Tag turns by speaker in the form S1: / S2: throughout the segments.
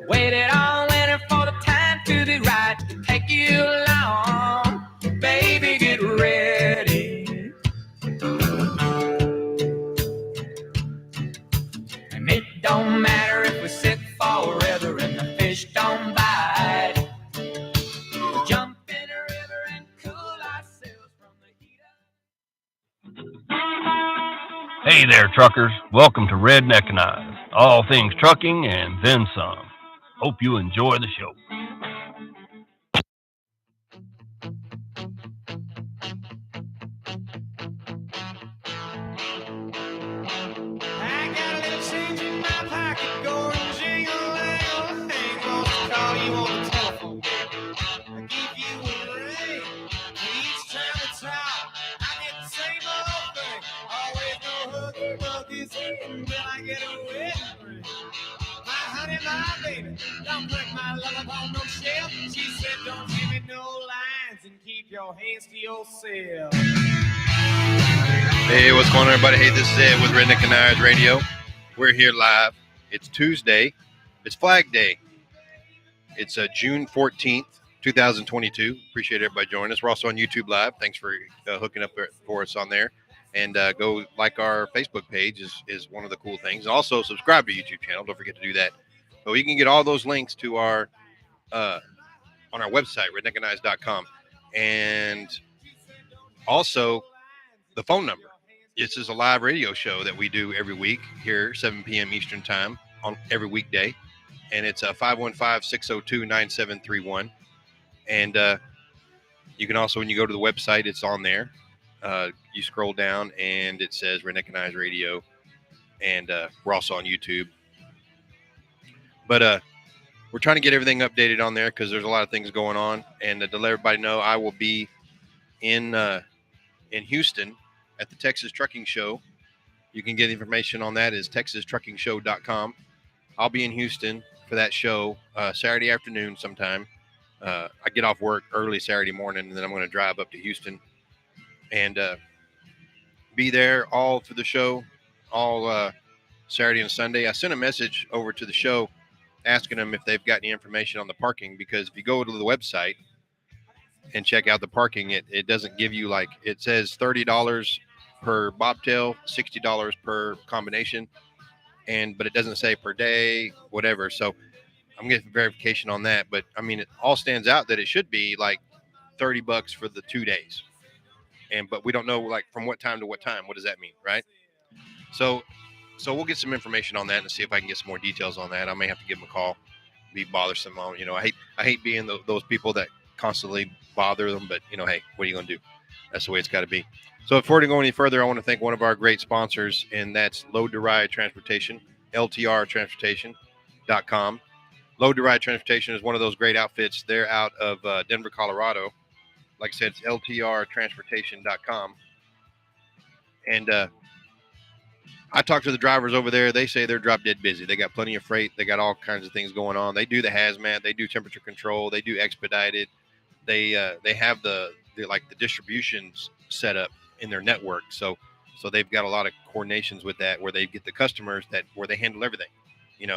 S1: Waited on winter for the time to be right. Take you along, baby, get ready. And it don't matter if we sit forever and the fish don't bite. We'll jump in a river and cool ourselves from the heat of...
S2: Hey there, truckers. Welcome to Redneckanize. All things trucking and then some. Hope you enjoy the show.
S1: I got a little change in my pocket going jingle-lang. Ain't gonna call you on the telephone. I give you a ring. Each time we talk, I get the same old thing. Always no hooky wookies until I get a wedding ring. My honey, my baby, don't break my love upon no shelf. She said, don't give me no lines and keep your hands to yourself.
S3: Hey, what's going on, everybody? Hey, this is Ed with Redneckanize Radio. We're here live. It's Tuesday. It's Flag Day. It's June 14th, 2022. Appreciate everybody joining us. We're also on YouTube Live. Thanks for hooking up for us on there. And go like our Facebook page is one of the cool things. And also subscribe to YouTube channel. Don't forget to do that. But you can get all those links to our on our website, redneckanize.com. And also the phone number. This is a live radio show that we do every week here, 7 p.m. Eastern time on every weekday. And it's 515-602-9731. And you can also, when you go to the website, it's on there. You scroll down and it says Redneckanize Radio. And we're also on YouTube. But we're trying to get everything updated on there because there's a lot of things going on. And to let everybody know, I will be in Houston at the Texas Trucking Show. You can get information on that is texastruckingshow.com. I'll be in Houston for that show Saturday afternoon sometime. I get off work early Saturday morning, and then I'm going to drive up to Houston and be there all for the show, all Saturday and Sunday. I sent a message over to the show asking them if they've got any information on the parking, because if you go to the website and check out the parking, it doesn't give you, like, it says $30 per bobtail, $60 per combination, but it doesn't say per day, whatever. So I'm getting verification on that. But I mean, it all stands out that it should be like $30 for the 2 days. But we don't know, like, from what time to what time. What does that mean, right? So we'll get some information on that and see if I can get some more details on that. I may have to give them a call, be bothersome. I hate being those people that constantly bother them, but hey, what are you going to do? That's the way it's got to be. So before we go any further, I want to thank one of our great sponsors, and that's Load to Ride Transportation, LTRtransportation.com. Load to Ride Transportation is one of those great outfits. They're out of Denver, Colorado. Like I said, it's LTRtransportation.com. And I talked to the drivers over there. They say they're drop dead busy. They got plenty of freight. They got all kinds of things going on. They do the hazmat. They do temperature control. They do expedited. They have the distributions set up in their network. So they've got a lot of coordinations with that, where they get the customers where they handle everything, and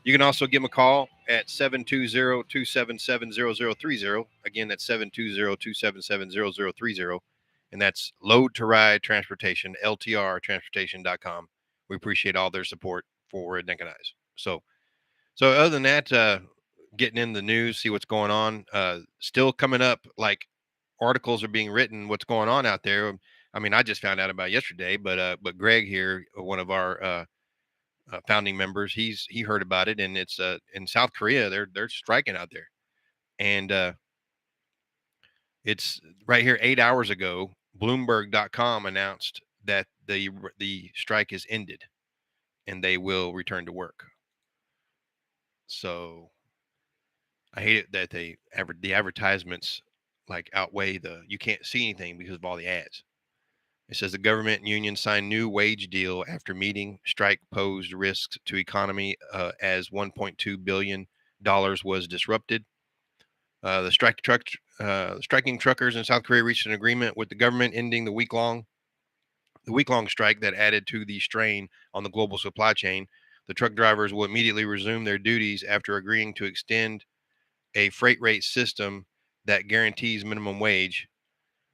S3: you can also give them a call at 720-277-0030. Again, that's 720-277-0030. And that's Load to Ride Transportation, LTRtransportation.com. We appreciate all their support for Redneckanize. So other than that, getting in the news, see what's going on. Still coming up, like, articles are being written, what's going on out there. I mean, I just found out about yesterday, but Greg here, one of our founding members, he heard about it, and it's in South Korea. They're striking out there, and it's right here 8 hours ago. Bloomberg.com announced that the strike is ended, and they will return to work. So I hate it that the advertisements like outweigh you can't see anything because of all the ads. It says the government and union signed new wage deal after meeting. Strike posed risks to economy as $1.2 billion was disrupted. The striking truckers in South Korea reached an agreement with the government, ending the week-long strike that added to the strain on the global supply chain. The truck drivers will immediately resume their duties after agreeing to extend a freight rate system that guarantees minimum wage.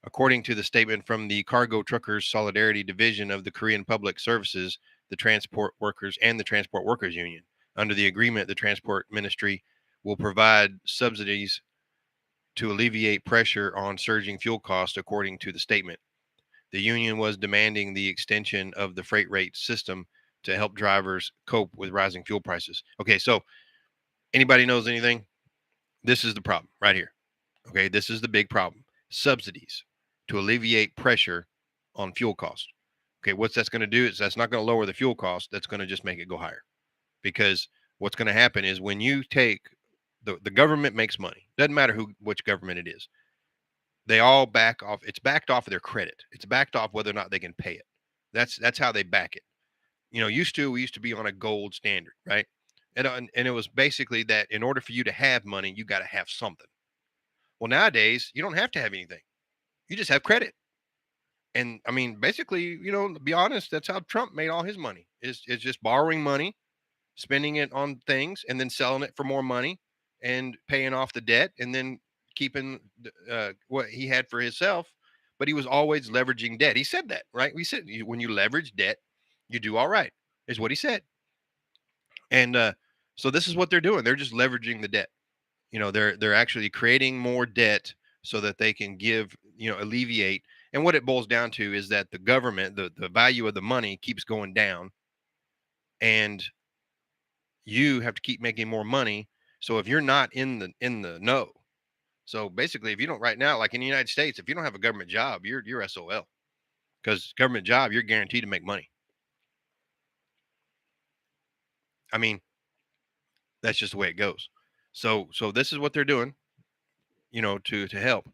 S3: According to the statement from the Cargo Truckers Solidarity Division of the Korean Public Services, the Transport Workers, and the Transport Workers Union. Under the agreement, the Transport Ministry will provide subsidies to alleviate pressure on surging fuel costs, according to the statement. The union was demanding the extension of the freight rate system to help drivers cope with rising fuel prices. Okay, so anybody knows anything? This is the problem right here. Okay, this is the big problem. Subsidies to alleviate pressure on fuel costs. Okay, what's that's going to do is that's not going to lower the fuel cost. That's going to just make it go higher. Because what's going to happen is when you take the government makes money. Doesn't matter which government it is. They all back off. It's backed off of their credit. It's backed off whether or not they can pay it. That's how they back it. We used to be on a gold standard, right? And it was basically that in order for you to have money, you got to have something. Well, nowadays you don't have to have anything. You just have credit. And I mean, basically, to be honest, that's how Trump made all his money. Is just borrowing money, spending it on things, and then selling it for more money and paying off the debt, and then keeping what he had for himself. But he was always leveraging debt. He said that, right? We said when you leverage debt, you do all right, is what he said. And so this is what they're doing. They're just leveraging the debt. They're actually creating more debt so that they can alleviate. And what it boils down to is that the government, the value of the money keeps going down, and you have to keep making more money. So if you're not in the know, so basically, if you don't right now, like in the United States, if you don't have a government job, you're SOL, because government job, you're guaranteed to make money. I mean, that's just the way it goes. So this is what they're doing, to help.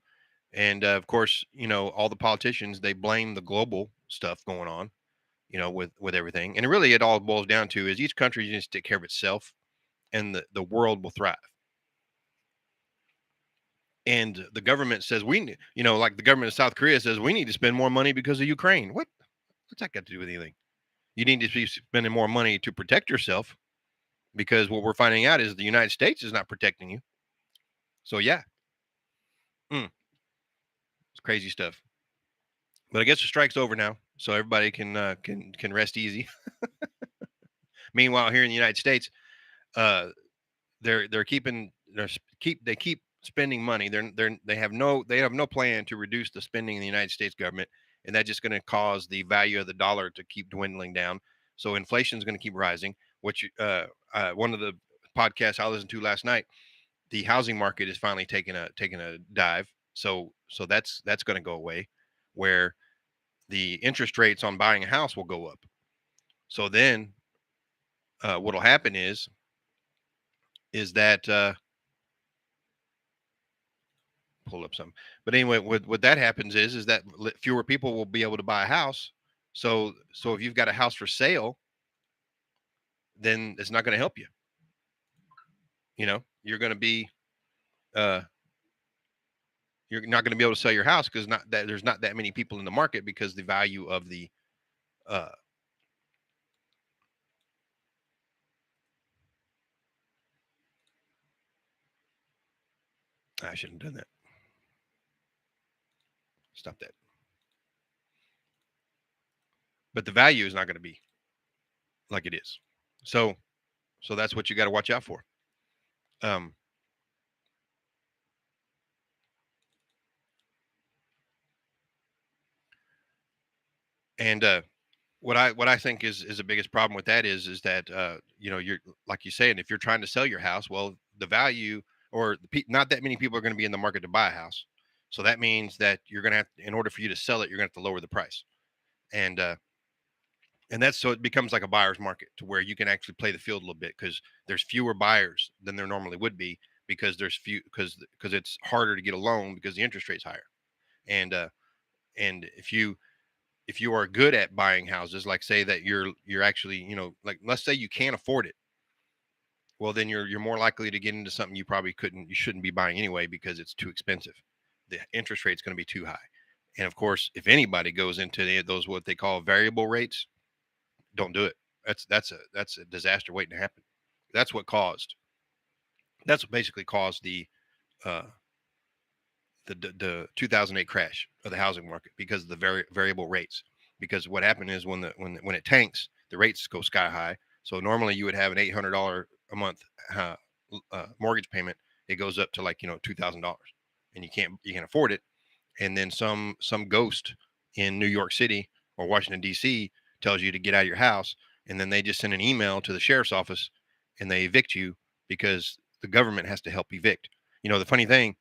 S3: And of course, all the politicians, they blame the global stuff going on, with everything. And really, it all boils down to is each country needs to take care of itself, and the world will thrive. And the government says like the government of South Korea says we need to spend more money because of Ukraine. What's that got to do with anything? You need to be spending more money to protect yourself, because what we're finding out is the United States is not protecting you. So yeah, it's crazy stuff. But I guess the strike's over now, so everybody can rest easy. Meanwhile, here in the United States, they keep spending money. They have no plan to reduce the spending in the United States government, and that's just going to cause the value of the dollar to keep dwindling down. So inflation is going to keep rising. Which one of the podcasts I listened to last night, the housing market is finally taking a dive. So that's going to go away, where the interest rates on buying a house will go up. So then, what'll happen is that pull up some. But anyway, what that happens is that fewer people will be able to buy a house. So if you've got a house for sale, then it's not going to help you. You're going to be you're not going to be able to sell your house because there's not that many people in the market, because the value of the I shouldn't have done that. Stop that. But the value is not going to be like it is. So that's what you got to watch out for. And what I think is the biggest problem with that is that you're, like you say, and if you're trying to sell your house, well, the value, or not that many people are going to be in the market to buy a house. So that means that you're going to have, in order for you to sell it, you're going to have to lower the price. And that's, so it becomes like a buyer's market, to where you can actually play the field a little bit, because there's fewer buyers than there normally would be, because because it's harder to get a loan because the interest rate's higher. And if you are good at buying houses, like say that you're actually, like let's say you can't afford it, well, then you're more likely to get into something you shouldn't be buying anyway, because it's too expensive. The interest rate's going to be too high. And of course, if anybody goes into those what they call variable rates, don't do it. that's a disaster waiting to happen. That's what basically caused the 2008 crash of the housing market, because of the variable rates. Because what happened is when it tanks, the rates go sky high. So normally you would have an $800 a month mortgage payment. It goes up to like $2,000, and you can't afford it. And then some ghost in New York City or Washington D.C. tells you to get out of your house, and then they just send an email to the sheriff's office and they evict you, because the government has to help evict. The funny thing,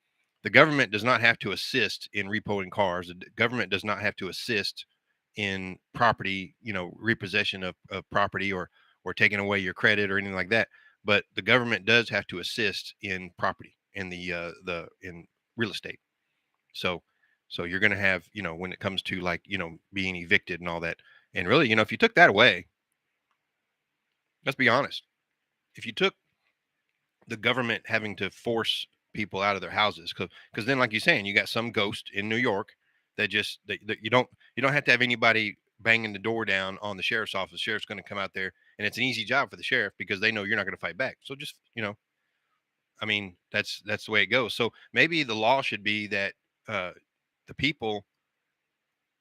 S3: the government does not have to assist in repoing cars. The government does not have to assist in property, repossession of property, or taking away your credit or anything like that. But the government does have to assist in property, in in real estate. So you're going to have, when it comes to like, being evicted and all that. And really, if you took that away, let's be honest, if you took the government having to force people out of their houses, because then, like you're saying, you got some ghost in New York that just that you don't have to have anybody banging the door down on the sheriff's office. The sheriff's going to come out there, and it's an easy job for the sheriff because they know you're not going to fight back. So just, I mean, that's the way it goes. So maybe the law should be that the people,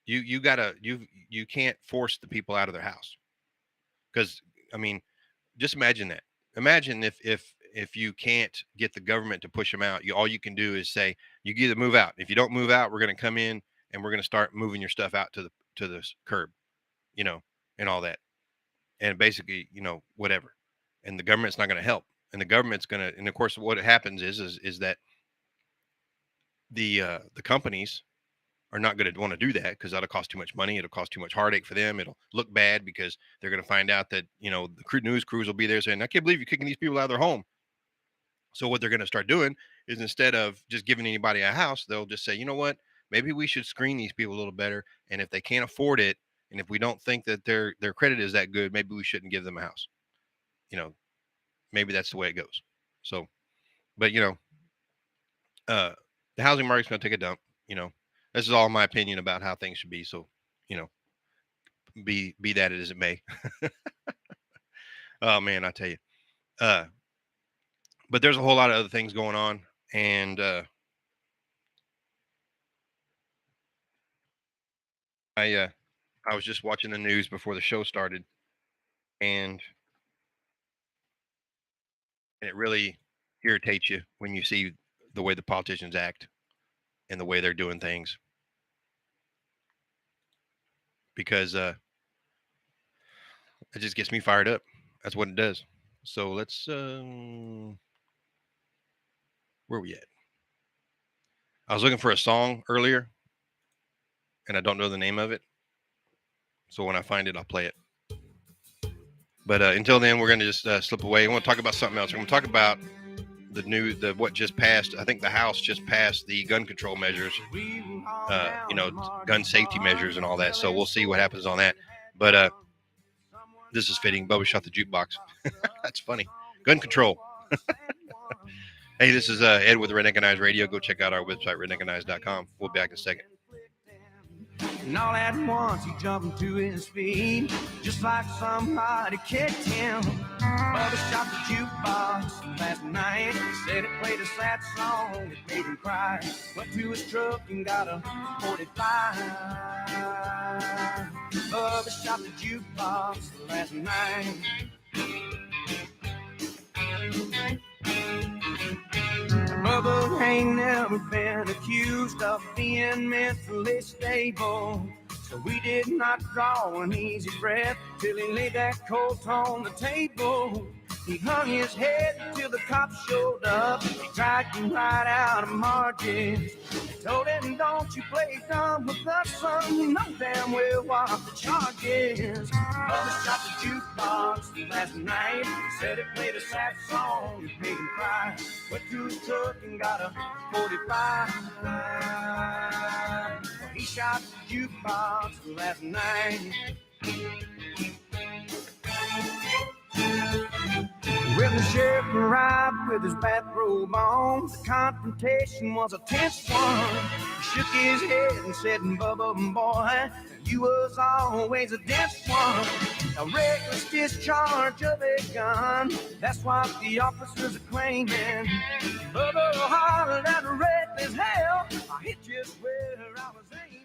S3: you can't force the people out of their house. Because, I mean, just imagine that. Imagine if you can't get the government to push them out, all you can do is say, you either move out. If you don't move out, we're going to come in and we're going to start moving your stuff out to the curb, and all that. And basically, whatever. And the government's not going to help. And the government's going to, and of course, what happens is that the companies are not going to want to do that, because that'll cost too much money. It'll cost too much heartache for them. It'll look bad because they're going to find out that, the news crews will be there saying, I can't believe you're kicking these people out of their home. So what they're going to start doing is, instead of just giving anybody a house, they'll just say, you know what, maybe we should screen these people a little better. And if they can't afford it, and if we don't think that their credit is that good, maybe we shouldn't give them a house. Maybe that's the way it goes. So, but the housing market's going to take a dump. This is all my opinion about how things should be. So, be that as it may. Oh man, I tell you. But there's a whole lot of other things going on, and I was just watching the news before the show started, and it really irritates you when you see the way the politicians act and the way they're doing things, because it just gets me fired up. That's what it does. So let's where are we at? I was looking for a song earlier, and I don't know the name of it. So when I find it, I'll play it. But until then, we're going to just slip away. I want to talk about something else. We're going to talk about what just passed. I think the House just passed the gun control measures, gun safety measures and all that. So we'll see what happens on that. But this is fitting. Bubba shot the jukebox. That's funny. Gun control. Hey, this is Ed with Redneckanize Radio. Go check out our website, redneckanize.com. We'll be back in a second.
S1: And all at once he jumped to his feet, just like somebody kicked him. Bubba shot the jukebox last night. He said it played a sad song that made him cry. Went to his truck and got a 45. Bubba shot the jukebox last night. Bubba ain't never been accused of being mentally stable, so we did not draw an easy breath till he laid that coat on the table. He hung his head till the cops showed up. He dragged him right out of margins. They told him, don't you play dumb with us, son. You know damn well what the charge is. Bubba shot the jukebox last night. He said it played a sad song that made him cry. Went to his truck and got a 45. Well, he shot the jukebox last night. When the sheriff arrived with his bathrobe on, the confrontation was a tense one. He shook his head and said, Bubba, boy, You was always a dense one, a reckless discharge of a gun. That's what the officers are claiming. But harder than reckless hell, I hit just where I was aiming.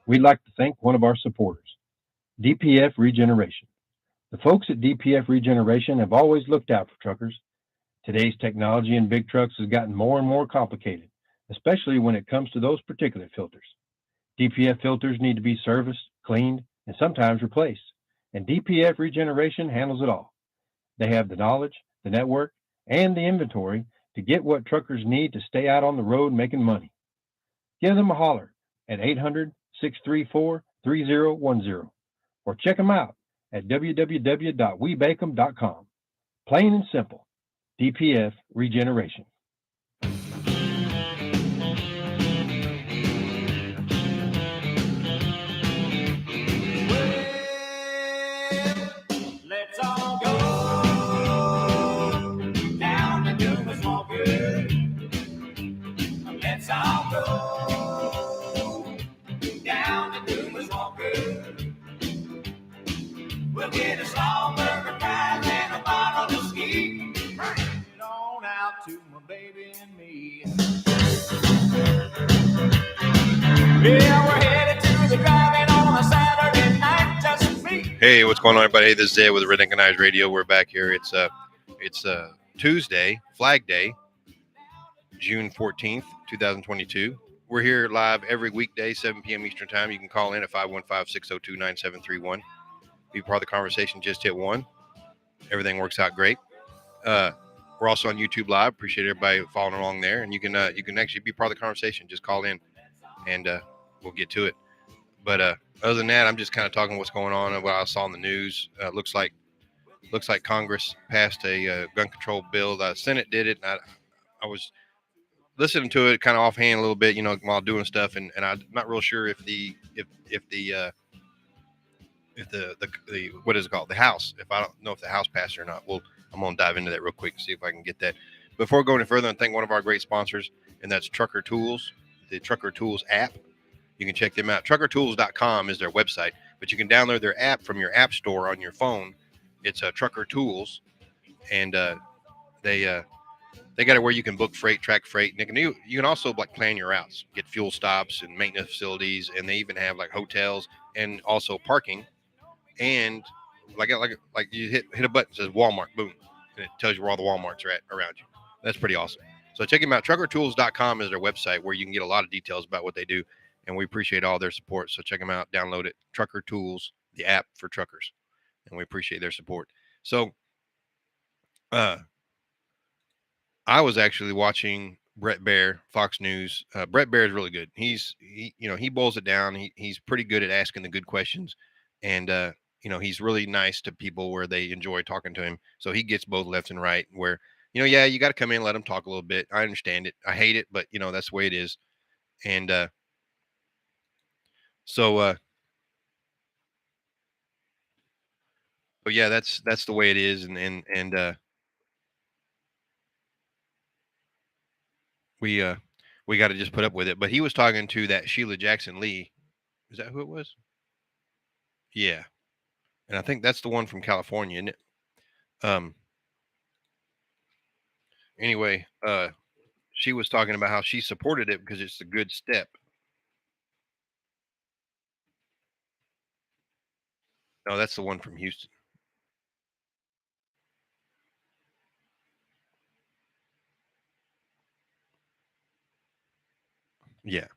S2: We'd like to thank one of our supporters, DPF Regeneration. The folks at DPF Regeneration have always looked out for truckers. Today's technology in big trucks has gotten more and more complicated, especially when it comes to those particulate filters. DPF filters need to be serviced, cleaned, and sometimes replaced, and DPF Regeneration handles it all. They have the knowledge, the network, and the inventory to get what truckers need to stay out on the road making money. Give them a holler at 800-634-3010 or check them out at www.webacom.com. Plain and simple, DPF Regeneration.
S1: Let's all go down to do us all good. Let's all go down to do us all good. We'll get a small burger fries and a bottle of ski. Bring it on out to my baby and me. Yeah, we're headed to the drive-in on a Saturday night, just me.
S3: Hey, what's going on, everybody? Hey, this is Ed with Redneckanize Radio. We're back here. It's Tuesday, Flag Day, June 14th, 2022. We're here live every weekday, 7 p.m. Eastern Time. You can call in at 515-602-9731. Be part of the conversation. Just hit 1. Everything works out great. We're also on YouTube Live. Appreciate everybody following along there. And you can actually be part of the conversation. Just call in, and we'll get to it. But other than that, I'm just kind of talking what's going on and what I saw in the news. Looks like Congress passed a gun control bill. The Senate did it, and I was listening to it kind of offhand a little bit, while doing stuff, and I'm not real sure if the what is it called, the House. If I don't know if the House passed it or not, I'm gonna dive into that real quick and see if I can get that. Before going any further, and thank one of our great sponsors, and that's Trucker Tools, the Trucker Tools app. You can check them out. TruckerTools.com is their website, but you can download their app from your app store on your phone. It's Trucker Tools, and they got it where you can book freight, track freight. And you can also plan your routes, get fuel stops and maintenance facilities, and they even have hotels and also parking. And like you hit a button that says Walmart, boom, and it tells you where all the Walmarts are at around you. That's pretty awesome. So check them out. TruckerTools.com is their website where you can get a lot of details about what they do. And we appreciate all their support. So check them out, download it. Trucker Tools, the app for truckers. And we appreciate their support. So I was actually watching Brett Baer, Fox News. Brett Baer is really good. He boils it down. He's pretty good at asking the good questions. And, he's really nice to people where they enjoy talking to him. So he gets both left and right where, yeah, you got to come in and let him talk a little bit. I understand it. I hate it, but, that's the way it is. And, So yeah, that's the way it is, and we got to just put up with it. But he was talking to that Sheila Jackson Lee. Is that who it was? Yeah, and I think that's the one from California, isn't it? Anyway, she was talking about how she supported it because it's a good step. No, that's the one from Houston. Yeah.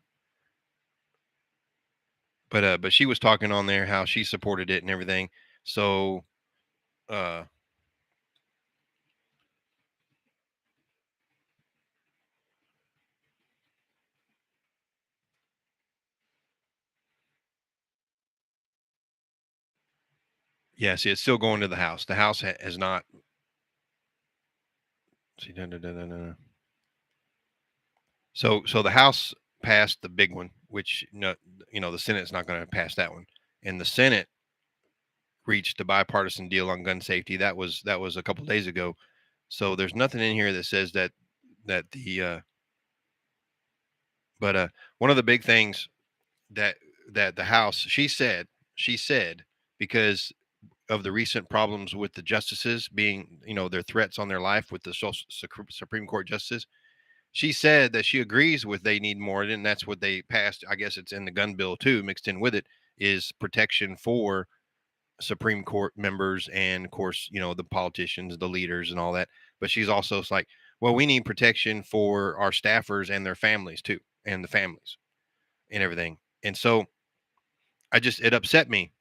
S3: But she was talking on there how she supported it and everything. So yeah, see, it's still going to the House. The House has not. See, So the House passed the big one, which the Senate's not going to pass that one, and the Senate reached a bipartisan deal on gun safety. That was a couple days ago. So there's nothing in here that says that the but one of the big things that that the House, she said, because of the recent problems with the justices being, their threats on their life with the Supreme Court justices, she said that she agrees with they need more, and that's what they passed. I guess it's in the gun bill too, mixed in with it is protection for Supreme Court members and, of course, the politicians, the leaders, and all that. But she's also like, well, we need protection for our staffers and their families too, and the families and everything. And so it upset me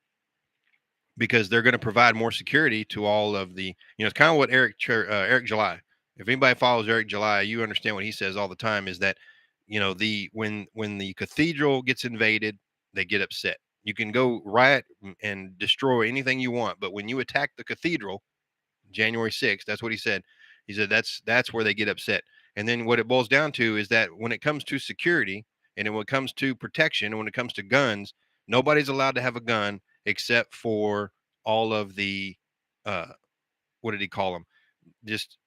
S3: because they're going to provide more security to all of the, it's kind of what Eric July. If anybody follows Eric July, you understand what he says all the time is that, when the cathedral gets invaded, they get upset. You can go riot and destroy anything you want, but when you attack the cathedral, January 6th, that's what he said. He said that's where they get upset. And then what it boils down to is that when it comes to security and when it comes to protection and when it comes to guns, nobody's allowed to have a gun except for all of the uh what did he call them? Just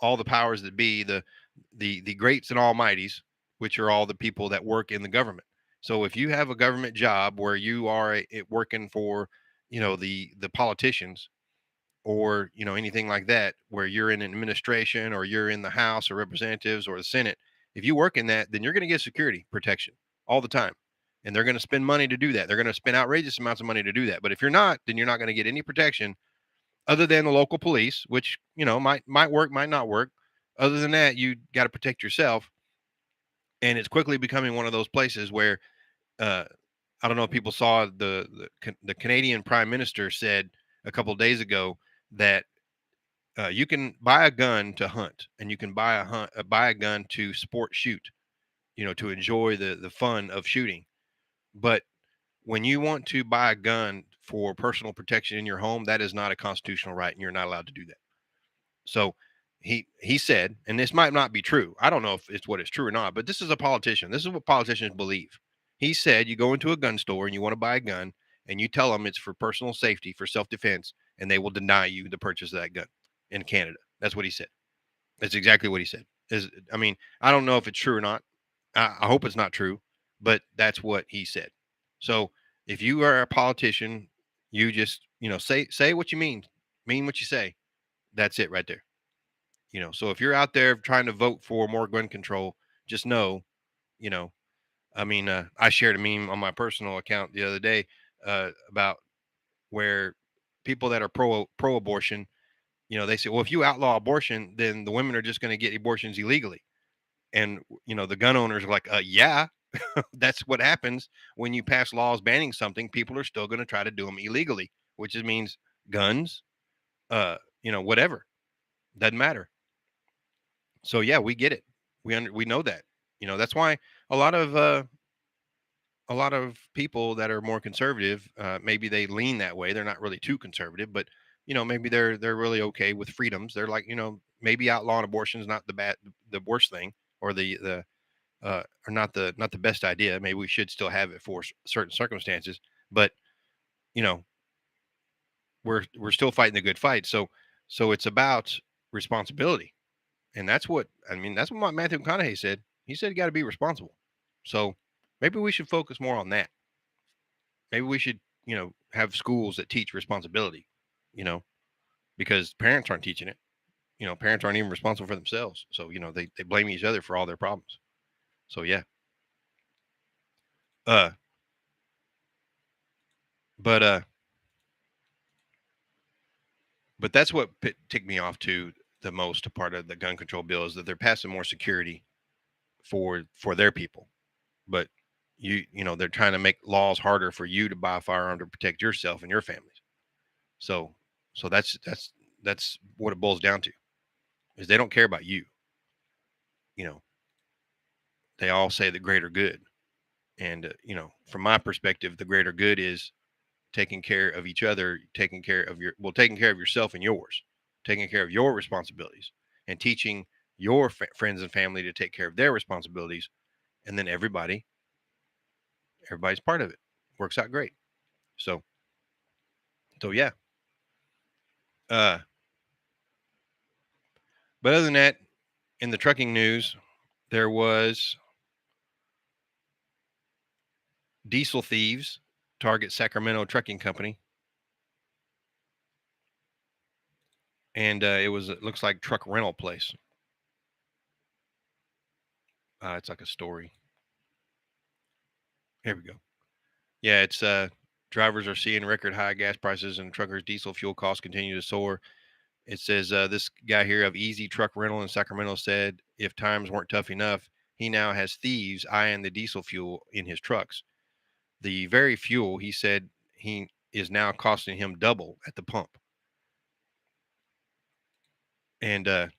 S3: all the powers that be, the greats and almighties, which are all the people that work in the government. So if you have a government job where you are working for the politicians, or anything like that, where you're in an administration or you're in the House or Representatives or the Senate, if you work in that, then you're going to get security protection all the time, and they're going to spend money to do that. They're going to spend outrageous amounts of money to do that. But if you're not, then you're not going to get any protection other than the local police, which might work, might not work. Other than that, you got to protect yourself. And it's quickly becoming one of those places where uh, I don't know if people saw the Canadian Prime Minister said a couple of days ago that you can buy a gun to hunt, and you can buy a gun to sport shoot, to enjoy the fun of shooting. But when you want to buy a gun for personal protection in your home, that is not a constitutional right, and you're not allowed to do that. So he said, and this might not be true. I don't know if it's what is true or not, but this is a politician. This is what politicians believe. He said, you go into a gun store and you want to buy a gun, and you tell them it's for personal safety, for self-defense, and they will deny you the purchase of that gun in Canada. That's what he said. That's exactly what he said. I don't know if it's true or not. I hope it's not true, but that's what he said. So if you are a politician, you just, say what you mean what you say. That's it right there. So if you're out there trying to vote for more gun control, just know, you know, I shared a meme on my personal account the other day about where people that are pro abortion, they say, well, if you outlaw abortion, then the women are just going to get abortions illegally. And, the gun owners are like, yeah, that's what happens when you pass laws banning something. People are still going to try to do them illegally, which means guns, whatever. Doesn't matter. So yeah, we get it. We know that. That's why a lot of uh, a lot of people that are more conservative, maybe they lean that way. They're not really too conservative, but maybe they're really okay with freedoms. They're like, maybe outlawing abortion is not the worst thing, or or not the best idea. Maybe we should still have it for certain circumstances, but you know, we're still fighting the good fight. So it's about responsibility. And that's what Matthew McConaughey said. He said you got to be responsible. So maybe we should focus more on that. Maybe we should, have schools that teach responsibility, you know, because parents aren't teaching it. Parents aren't even responsible for themselves. So, they blame each other for all their problems. So, yeah. Uh, but, uh, but that's what ticked me off to the most, a part of the gun control bill, is that they're passing more security for their people. But they're trying to make laws harder for you to buy a firearm to protect yourself and your families. So that's what it boils down to, is they don't care about you. They all say the greater good. And from my perspective, the greater good is taking care of each other, taking care of yourself and yours, taking care of your responsibilities, and teaching your friends and family to take care of their responsibilities. And then everybody's part of it. Works out great. So yeah. But other than that, in the trucking news, there was Diesel thieves target Sacramento trucking company. And it looks like truck rental place. It's like a story. Here we go. Yeah, it's drivers are seeing record high gas prices and truckers' diesel fuel costs continue to soar. It says this guy here of Easy Truck Rental in Sacramento said if times weren't tough enough, he now has thieves eyeing the diesel fuel in his trucks. The very fuel, he said, he is now costing him double at the pump. And of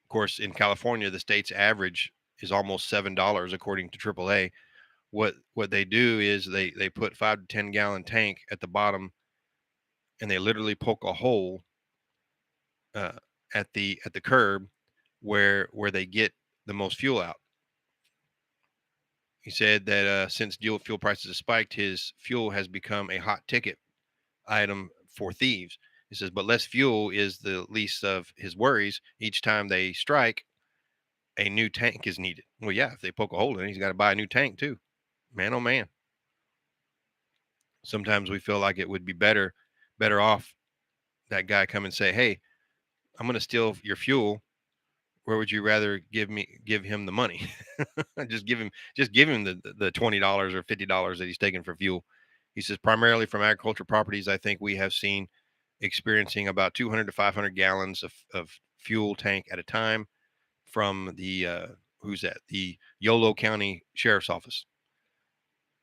S3: course, in California, the state's average is almost $7, according to AAA. What they do is they put 5 to 10 gallon tank at the bottom, and they literally poke a hole at the curb where they get the most fuel out. He said that since fuel prices have spiked, his fuel has become a hot ticket item for thieves. He says, but less fuel is the least of his worries. Each time they strike, a new tank is needed. Well, yeah, if they poke a hole in it, he's got to buy a new tank too. Man, oh man. Sometimes we feel like it would be better off that guy come and say, hey, I'm going to steal your fuel. Where would you rather give him the money? just give him the $20 or $50 that he's taking for fuel. He says, primarily from agricultural properties, I think we have seen experiencing about 200 to 500 gallons of fuel tank at a time from the the Yolo County Sheriff's Office.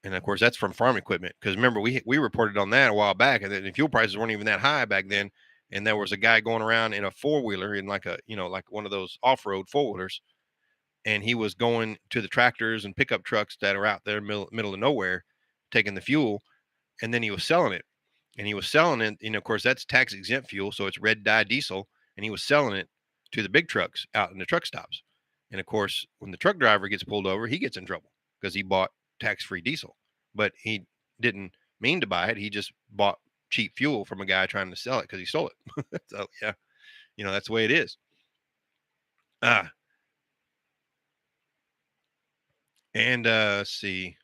S3: And of course, that's from farm equipment. Because remember, we reported on that a while back, and the fuel prices weren't even that high back then. And there was a guy going around in a 4-wheeler in like one of those off-road 4-wheelers. And he was going to the tractors and pickup trucks that are out there middle of nowhere, taking the fuel. And then he was selling it. And he was selling it, of course, that's tax exempt fuel. So it's red dye diesel. And he was selling it to the big trucks out in the truck stops. And of course, when the truck driver gets pulled over, he gets in trouble because he bought tax-free diesel. But he didn't mean to buy it. He just bought cheap fuel from a guy trying to sell it because he stole it. So yeah, that's the way it is. And let's see.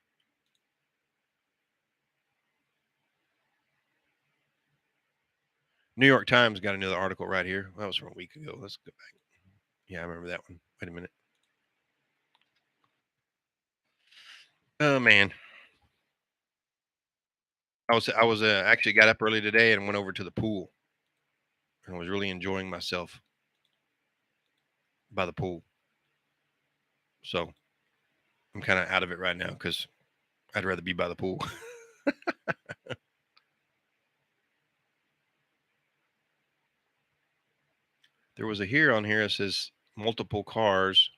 S3: New York Times got another article right here. That was from a week ago. Let's go back. Yeah, I remember that one. Wait a minute. Oh man. I was actually got up early today and went over to the pool and was really enjoying myself by the pool. So I'm kind of out of it right now because I'd rather be by the pool. There was a here on here that says multiple cars.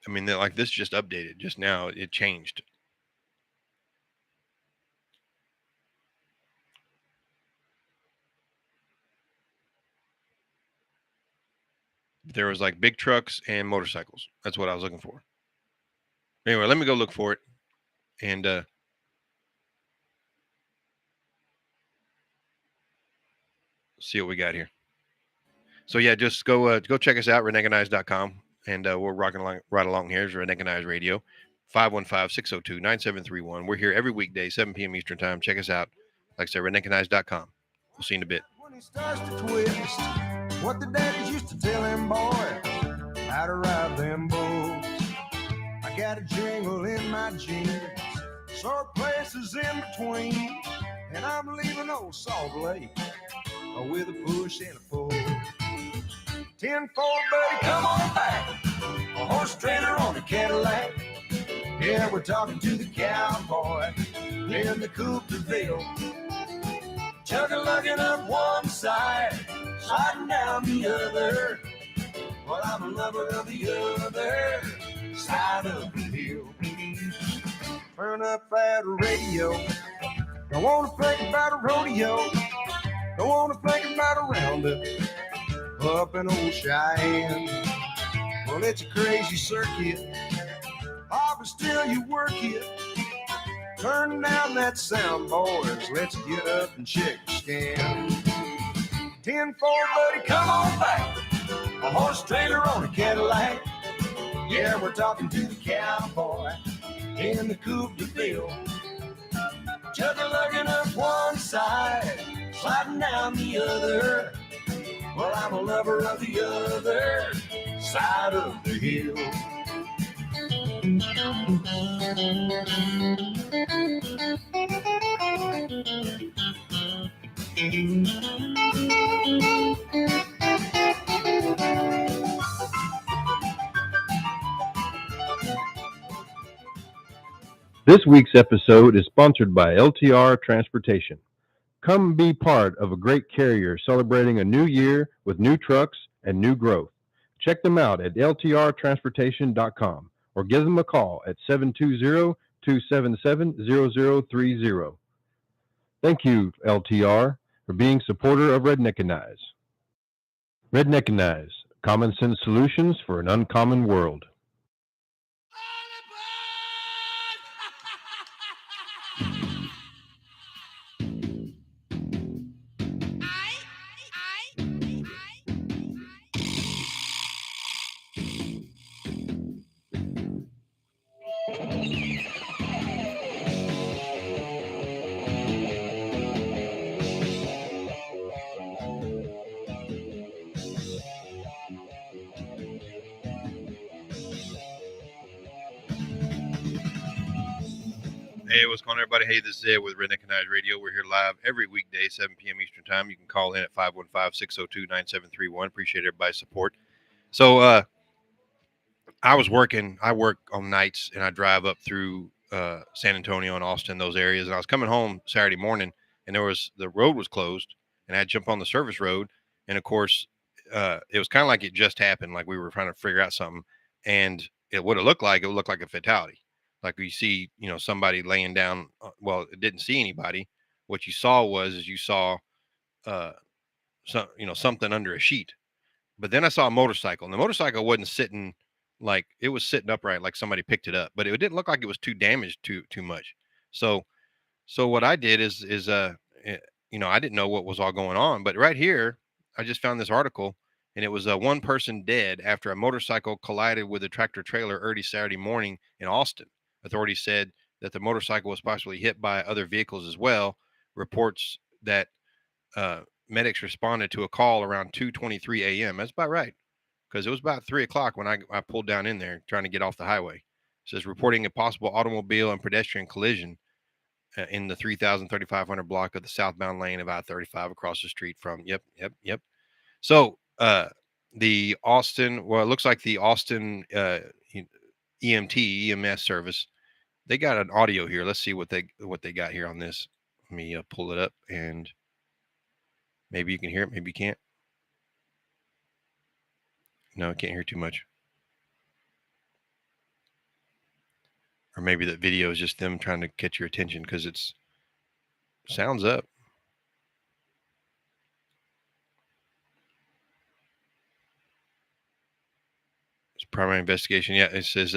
S3: I mean, like this just updated just now. It changed. There was like big trucks and motorcycles. That's what I was looking for. Anyway, let me go look for it and see what we got here. So yeah, just go check us out, Redneckanize.com, and we're rocking right along here. It's Redneckanize Radio, 515-602-9731. We're here every weekday, 7 p.m. Eastern Time. Check us out. Like I said, Redneckanize.com. We'll see you in a bit.
S1: When he starts to twist, what the daddies used to tell him, boy, how to ride them bulls. I got a jingle in my jeans, sore places in between, and I'm leaving old Salt Lake with a push and a pull. 10-4, buddy, come on back. A horse trailer on a Cadillac. Yeah, we're talking to the cowboy in the coupe de ville. Chug-a-lugging up one side, sliding down the other. Well, I'm a lover of the other side of the hill. Turn up that radio. Don't want to think about a rodeo. Don't want to think about a roundup up in old Cheyenne. Well, it's a crazy circuit. But still you work it. Turn down that sound, boys. Let's get up and check the scan. 10-4, buddy, come on back. a horse trailer on a Cadillac. Yeah, we're talking to the cowboy in the coupe de ville. Chugga-lugging up one side, sliding down the other. Well, I'm a lover of the other side of the hill.
S2: This week's episode is sponsored by LTR Transportation. Come be part of a great carrier celebrating a new year with new trucks and new growth. Check them out at ltrtransportation.com or give them a call at 720-277-0030. Thank you, LTR, for being supporter of Redneckanize. Redneckanize, common sense solutions for an uncommon world.
S3: Hey, what's going on, everybody? Hey, this is Ed with Redneckanize Radio. We're here live every weekday, 7 p.m. Eastern Time. You can call in at 515-602-9731. Appreciate everybody's support. So I work on nights, and I drive up through San Antonio and Austin, those areas. And I was coming home Saturday morning, and the road was closed, and I had to jump on the service road. And, of course, it was kind of like it just happened, like we were trying to figure out something. And it would look like a fatality. Like you see, somebody laying down. Well, it didn't see anybody. What you saw something under a sheet. But then I saw a motorcycle, and the motorcycle wasn't sitting like it was sitting upright, like somebody picked it up. But it didn't look like it was too damaged too much. So what I did is I didn't know what was all going on. But right here, I just found this article, and it was one person dead after a motorcycle collided with a tractor trailer early Saturday morning in Austin. Authorities said that the motorcycle was possibly hit by other vehicles as well. Reports that medics responded to a call around 2:23 a.m. That's about right, because it was about 3 o'clock when I pulled down in there trying to get off the highway. It says reporting a possible automobile and pedestrian collision in the 3,3500 block of the southbound lane of I-35 across the street from. Yep. So the Austin, it looks like the Austin EMS service, they got an audio here. Let's see what they got here on this. Let me pull it up, and maybe you can hear it, maybe you can't. No, I can't hear too much. Or maybe that video is just them trying to catch your attention because it's sounds up. It's primary investigation. Yeah, it says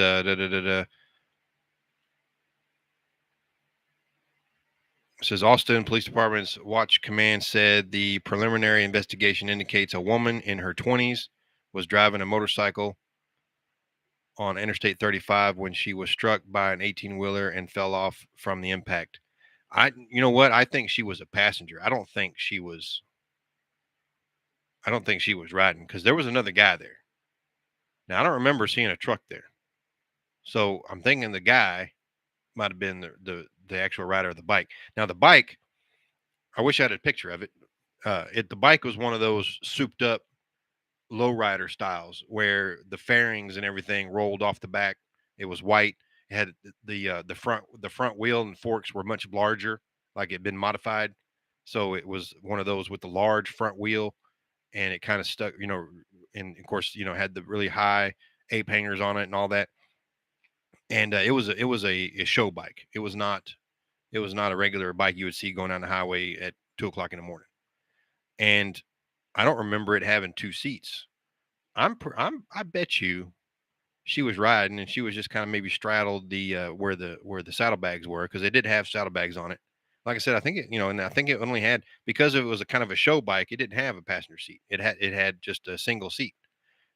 S3: It says Austin Police Department's Watch Command said the preliminary investigation indicates a woman in her 20s was driving a motorcycle on Interstate 35 when she was struck by an 18-wheeler and fell off from the impact. You know what? I think she was a passenger. I don't think she was riding, because there was another guy there. Now, I don't remember seeing a truck there. So I'm thinking the guy might have been the actual rider of the bike. Now, the bike, I wish I had a picture of it. The bike was one of those souped up lowrider styles where the fairings and everything rolled off the back. It was white. It had the front wheel and forks were much larger, like it had been modified. So it was one of those with the large front wheel, and it kind of stuck, and of course, had the really high ape hangers on it and all that. And it was a show bike. It was not a regular bike you would see going down the highway at 2:00 in the morning. And I don't remember it having two seats. I bet you she was riding, and she was just kind of maybe straddled the where the saddlebags were, because they did have saddlebags on it. Like I said, I think it, and I think it only had, because it was a kind of a show bike, it didn't have a passenger seat. It had just a single seat.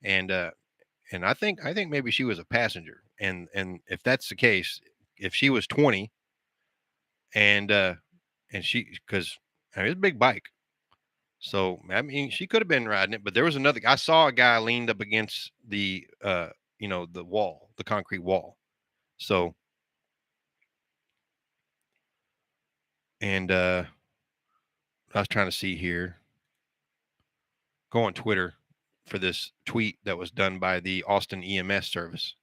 S3: and I think maybe she was a passenger, and if that's the case, if she was 20, and she, because I mean, it's a big bike, so I mean she could have been riding it, but there was another. I saw a guy leaned up against the the wall, the concrete wall. So and I was trying to see here. Go on Twitter for this tweet that was done by the Austin EMS service.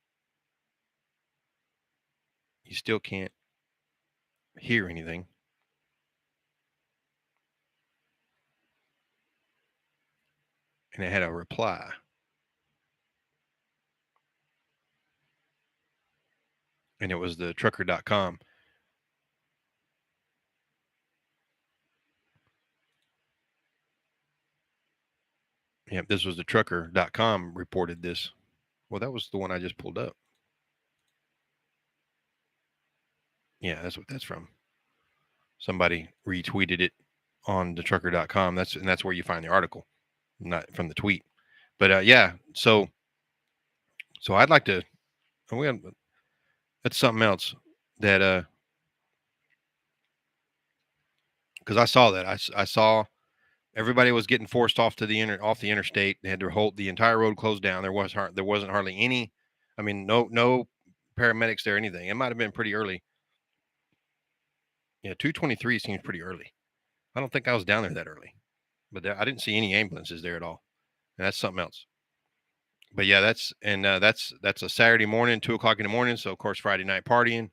S3: You still can't hear anything. And it had a reply. And it was the trucker.com. Yeah, this was the trucker.com reported this. Well, that was the one I just pulled up. Yeah, that's what that's from. Somebody retweeted it on the trucker.com. That's where you find the article, not from the tweet. But yeah, so I'd like to. That's something else that because I saw that I saw everybody was getting forced off to off the interstate. They had to hold the entire road closed down. There wasn't hardly any. I mean, no paramedics there, or anything. It might have been pretty early. Yeah, 2:23 seems pretty early. I don't think I was down there that early, but I didn't see any ambulances there at all. And that's something else. But yeah, that's a Saturday morning, 2 o'clock in the morning. So of course Friday night partying,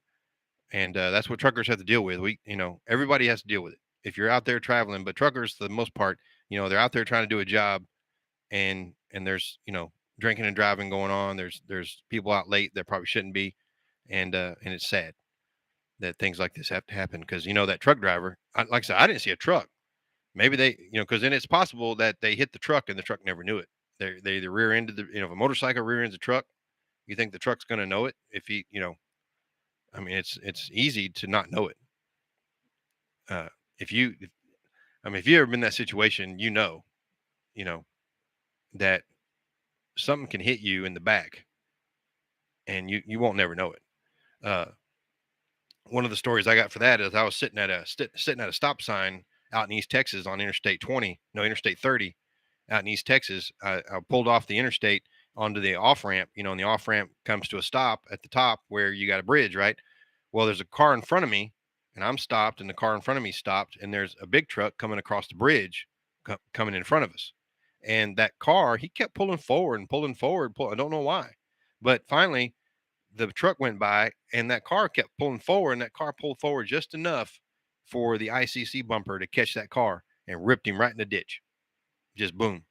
S3: and that's what truckers have to deal with. Everybody has to deal with it if you're out there traveling. But truckers, for the most part, they're out there trying to do a job, and there's drinking and driving going on. There's people out late that probably shouldn't be, and it's sad that things like this have to happen, because that truck driver, like I said, I didn't see a truck. Maybe they, because then it's possible that they hit the truck and the truck never knew it. They the rear ended the, if a motorcycle rear ends a truck, you think the truck's going to know it? If he, I mean, it's easy to not know it. If you, I mean, if you ever been in that situation, you know that something can hit you in the back, and you won't never know it. One of the stories I got for that is I was sitting at a stop sign out in East Texas on Interstate 30 out in East Texas. I pulled off the interstate onto the off ramp, and the off ramp comes to a stop at the top where you got a bridge, right? Well, there's a car in front of me, and I'm stopped, and the car in front of me stopped, and there's a big truck coming across the bridge, coming in front of us. And that car, he kept pulling forward and pulling forward. I don't know why, but finally, the truck went by, and that car kept pulling forward, and that car pulled forward just enough for the ICC bumper to catch that car and ripped him right in the ditch. Just boom,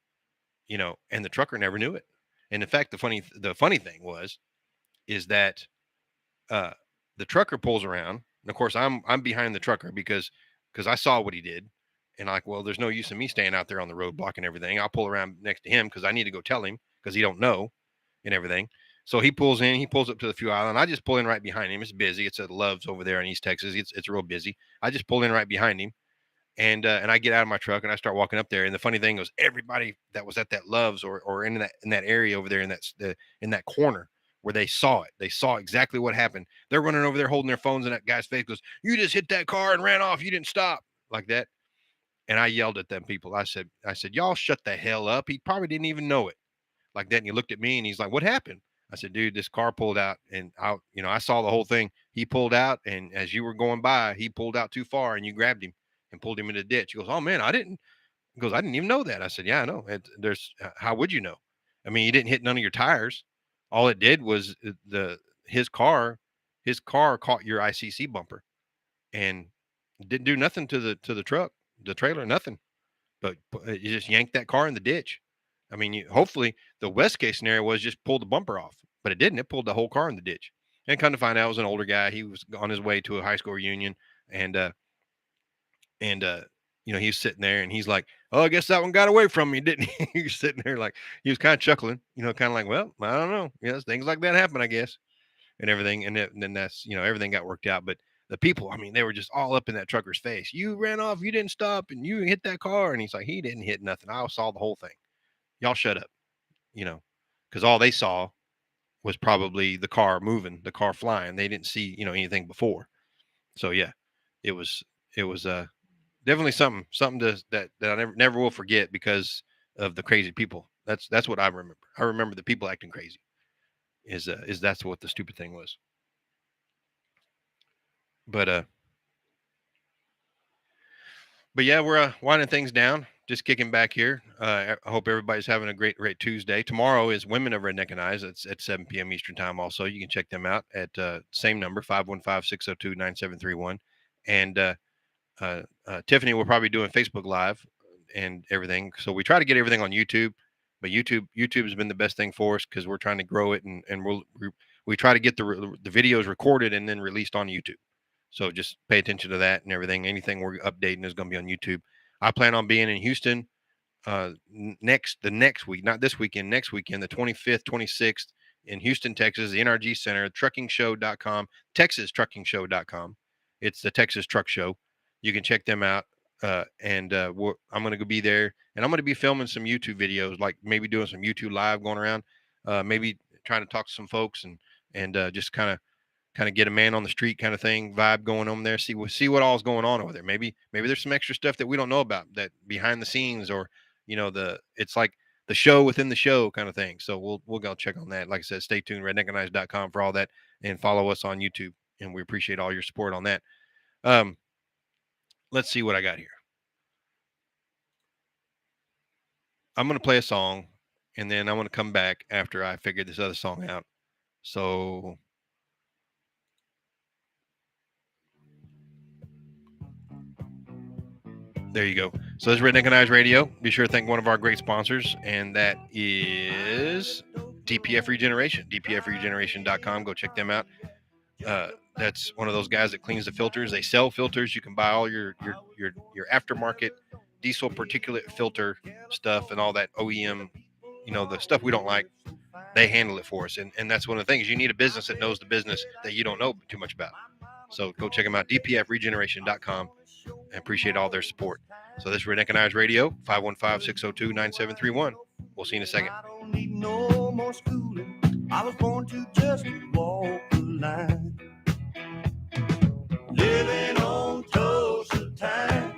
S3: and the trucker never knew it. And in fact, the funny thing is that the trucker pulls around, and of course I'm behind the trucker because I saw what he did, and well, there's no use in me staying out there on the road blocking everything. I'll pull around next to him because I need to go tell him, because he don't know and everything. So he pulls up to the fuel island. I just pull in right behind him. It's busy. It's at Love's over there in East Texas. It's real busy. I just pull in right behind him, and I get out of my truck and I start walking up there. And the funny thing was, everybody that was at that Love's or in that area over there in that corner where they saw exactly what happened. They're running over there holding their phones, and that guy's face goes, "You just hit that car and ran off. You didn't stop," like that. And I yelled at them people. I said, "Y'all shut the hell up." He probably didn't even know it, like that. And he looked at me and he's like, "What happened?" I said, "Dude, this car pulled out, and I saw the whole thing. He pulled out, and as you were going by, he pulled out too far, and you grabbed him and pulled him in the ditch." He goes, "Oh man, I didn't." He goes, "I didn't even know that." I said, "Yeah, I know. How would you know? I mean, you didn't hit none of your tires. All it did was his car caught your ICC bumper, and didn't do nothing to the truck, the trailer, nothing. But you just yanked that car in the ditch. I mean, hopefully the worst case scenario was just pull the bumper off, but it didn't. It pulled the whole car in the ditch. And come to find out, it was an older guy. He was on his way to a high school reunion, and he was sitting there, and he's like, "Oh, I guess that one got away from me, didn't he?" He was sitting there like, he was kind of chuckling, kind of like, "Well, I don't know. Yes, things like that happen, I guess," and everything. And then that's, everything got worked out. But the people, I mean, they were just all up in that trucker's face. "You ran off, you didn't stop, and you hit that car." And he's like, "He didn't hit nothing. I saw the whole thing. Y'all shut up." You know, because all they saw was probably the car moving, the car flying. They didn't see, anything before. So yeah, it was definitely something that I never will forget because of the crazy people. That's what I remember. I remember the people acting crazy. Is that's what the stupid thing was. But yeah, we're winding things down. Just kicking back here. I hope everybody's having a great Tuesday. Tomorrow is Women of Redneckanize. It's at 7 p.m. Eastern time. Also, you can check them out at same number 515-602-9731. And Tiffany will probably be doing Facebook Live and everything. So we try to get everything on YouTube, but YouTube has been the best thing for us because we're trying to grow it and we try to get the videos recorded and then released on YouTube. So just pay attention to that and everything. Anything we're updating is going to be on YouTube. I plan on being in Houston next week, not this weekend, next weekend, the 25th, 26th in Houston, Texas, the NRG Center, truckingshow.com, texastruckingshow.com. It's the Texas Truck Show. You can check them out. I'm going to be there, and I'm going to be filming some YouTube videos, like maybe doing some YouTube live going around, maybe trying to talk to some folks and just kind of get a man on the street kind of thing vibe going on there. See what all's going on over there. Maybe there's some extra stuff that we don't know about, that behind the scenes, or it's like the show within the show kind of thing. So we'll go check on that. Like I said, stay tuned, redneckanize.com for all that, and follow us on YouTube. And we appreciate all your support on that. Let's see what I got here. I'm going to play a song, and then I'm going to come back after I figure this other song out. So there you go. So this is Redneckanize Radio. Be sure to thank one of our great sponsors, and that is DPF Regeneration. DPFregeneration.com. Go check them out. That's one of those guys that cleans the filters. They sell filters. You can buy all your aftermarket diesel particulate filter stuff and all that OEM, the stuff we don't like. They handle it for us. And that's one of the things. You need a business that knows the business that you don't know too much about. So go check them out, dpfregeneration.com. I appreciate all their support. So this is Redneckanize Radio, 515-602-9731. We'll see you in a second.
S1: I don't need no more schooling. I was born to just walk the line. Living on toast of time.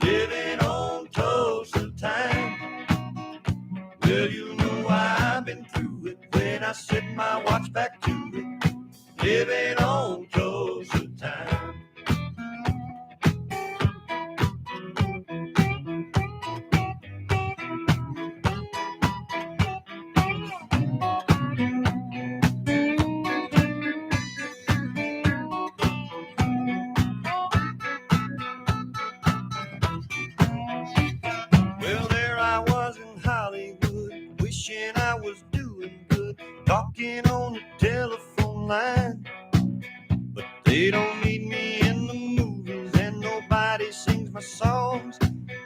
S1: Living on toast of time. Well, you know I've been through it when I set my watch back to it. Living on toast of time. Well, there I was in Hollywood, wishing I was doing good, talking on the telephone line. But they don't need me in the movies, and nobody sings my songs.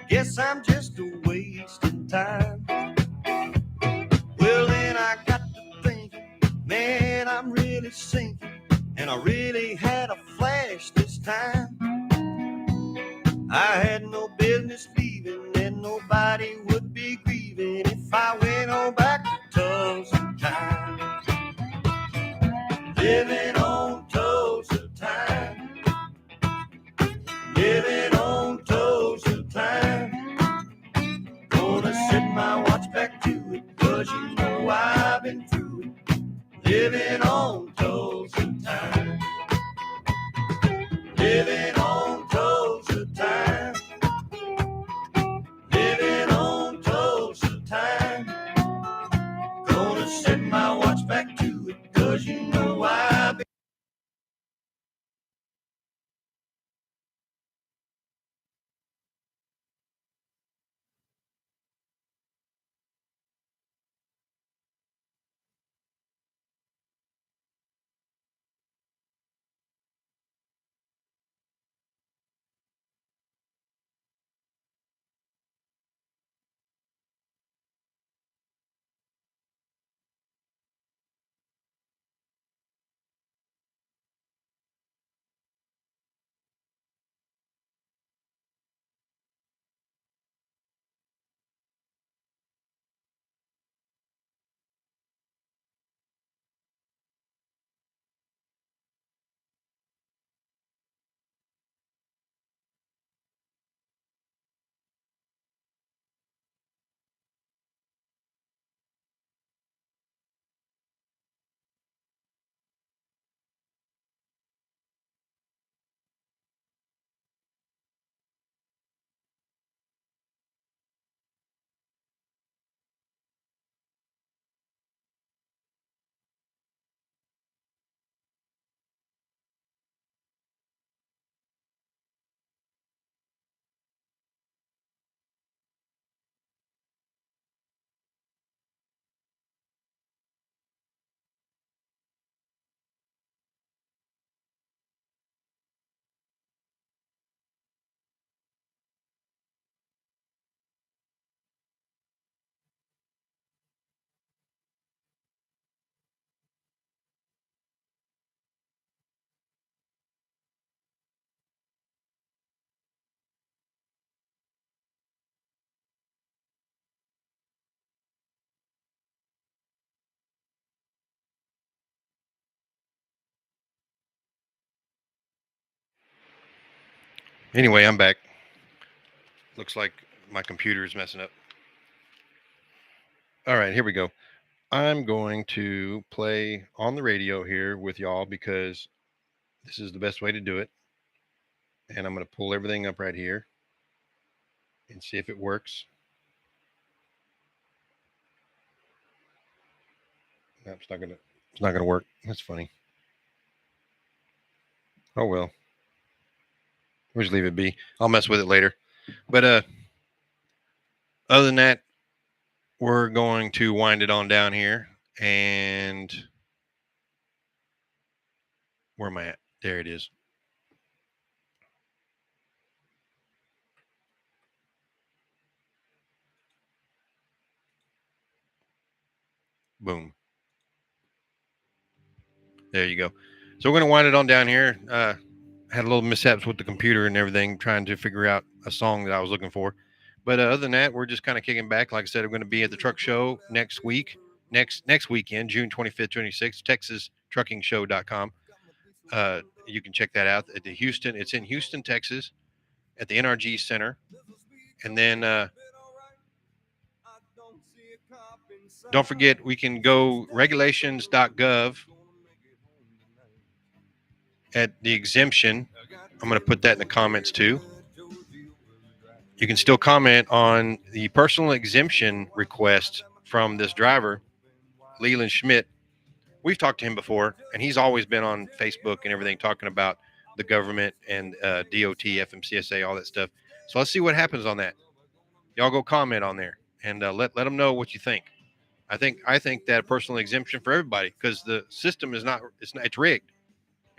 S1: Guess I'm just a wasting time. Well, then I got to thinking, man, I'm really sinking, and I really had a flash this time. I had no business leaving, and nobody would be grieving if I went on back to Tulsa time. Living on Tulsa time. Living on Tulsa time. Gonna set my watch back to it, 'cause you know I've been through it. Living on Tulsa time. Living on Tulsa time. Living on Tulsa time. Gonna set my watch back to it, 'cause you know I've been
S3: Anyway, I'm back. Looks like my computer is messing up. All right, here we go. I'm going to play on the radio here with y'all because this is the best way to do it. And I'm going to pull everything up right here and see if it works. No, it's not gonna work. That's funny. Oh well. We'll just leave it be. I'll mess with it later. But other than that, we're going to wind it on down here. And where am I at? There it is. Boom. There you go. So we're going to wind it on down here. Had a little mishaps with the computer and everything, trying to figure out a song that I was looking for. But other than that, we're just kind of kicking back. Like I said, we're going to be at the truck show next weekend, June 25th, 26th, TexasTruckingShow.com. You can check that out at the Houston. It's in Houston, Texas, at the NRG Center. And then don't forget, we can go regulations.gov at the exemption. I'm going to put that in the comments too. You can still comment on the personal exemption request from this driver, Leland Schmidt. We've talked to him before, and he's always been on Facebook and everything talking about the government and DOT, FMCSA, all that stuff. So let's see what happens on that. Y'all go comment on there and let them know what you think. I think that personal exemption for everybody, because the system is not it's rigged.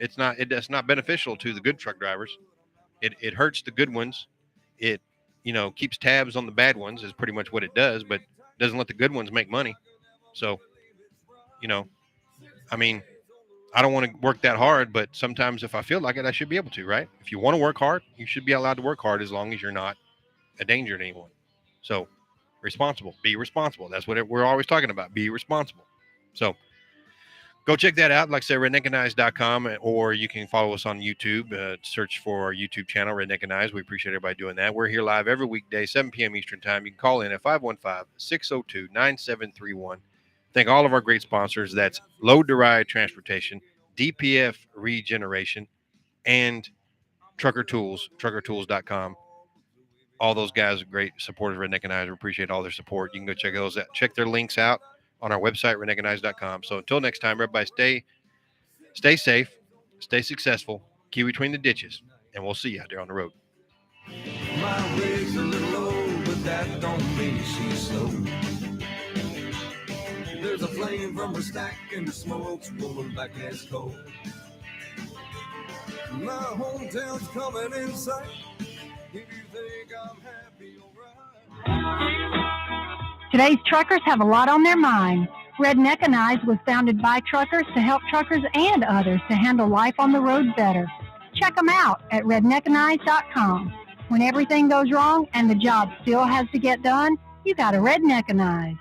S3: It's not beneficial to the good truck drivers. It hurts the good ones. It keeps tabs on the bad ones is pretty much what it does, but doesn't let the good ones make money. So, I mean, I don't want to work that hard, but sometimes if I feel like it, I should be able to, right? If you want to work hard, you should be allowed to work hard as long as you're not a danger to anyone. So, be responsible. That's what we're always talking about. Be responsible. So, go check that out. Like I said, redneckanize.com, or you can follow us on YouTube. Search for our YouTube channel, Redneckanize. We appreciate everybody doing that. We're here live every weekday, 7 p.m. Eastern Time. You can call in at 515-602-9731. Thank all of our great sponsors. That's Load to Ride Transportation, DPF Regeneration, and Trucker Tools, truckertools.com. All those guys are great supporters of Redneckanize. We appreciate all their support. You can go check those out. Check their links out on our website, redneckanize.com. So until next time, everybody stay safe, stay successful, keep between the ditches, and we'll see you out there on the road.
S1: My rig's a little low, but that don't mean she's slow. There's a flame from her stack and the smoke's rolling back as cold. My hometown's coming in sight. If you think I'm happy, alright.
S4: Today's truckers have a lot on their mind. Redneckanize was founded by truckers to help truckers and others to handle life on the road better. Check them out at redneckanize.com. When everything goes wrong and the job still has to get done, you got to Redneckanize.